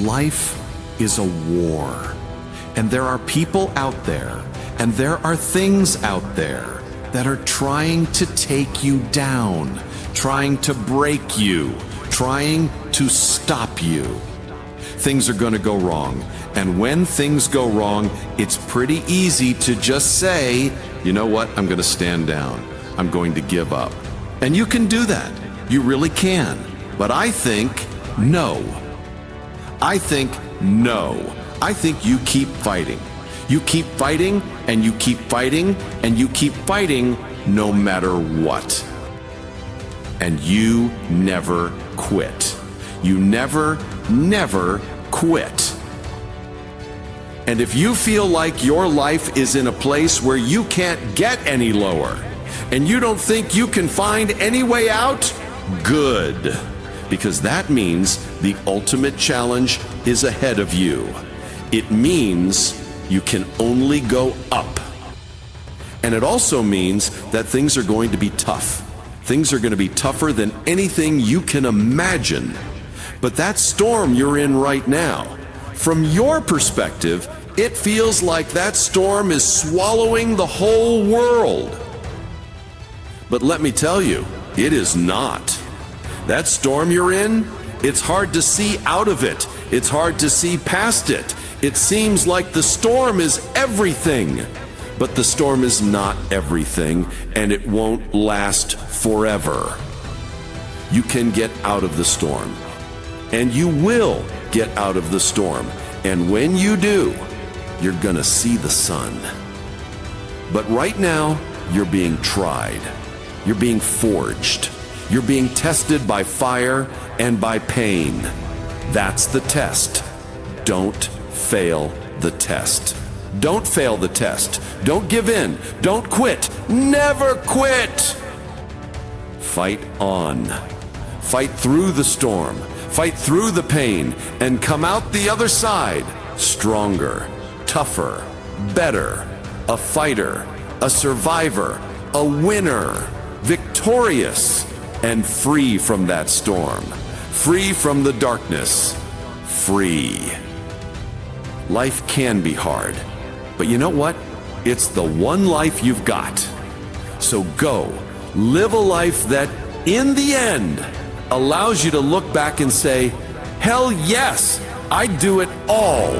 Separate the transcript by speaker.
Speaker 1: Life is a war, and there are people out there, and there are things out there that are trying to take you down, trying to break you, trying to stop you. Things are going to go wrong, and when things go wrong, it's pretty easy to just say, you know what, I'm going to stand down. I'm going to give up. And you can do that. You really can. But I think no. I think no. I think you keep fighting. You keep fighting, and you keep fighting, and you keep fighting no matter what. And you never quit. You never quit. And if you feel like your life is in a place where you can't get any lower, and you don't think you can find any way out, good. Because that means the ultimate challenge is ahead of you. It means you can only go up. And it also means that things are going to be tough. Things are going to be tougher than anything you can imagine. But that storm you're in right now, from your perspective, it feels like that storm is swallowing the whole world. But let me tell you, it is not. That storm you're in, it's hard to see out of it. It's hard to see past it. It seems like the storm is everything. But the storm is not everything, and it won't last forever. You can get out of the storm, and you will get out of the storm. And when you do, you're gonna see the sun. But right now, you're being tried. You're being forged. You're being tested by fire and by pain. That's the test. Don't fail the test. Don't fail the test. Don't give in. Don't quit. Never quit. Fight on. Fight through the storm. Fight through the pain and come out the other side stronger, tougher, better, a fighter, a survivor, a winner, victorious, and free from that storm, free from the darkness, free. Life can be hard, but you know what? It's the one life you've got. So go, live a life that, in the end, allows you to look back and say, hell yes, I'd do it all.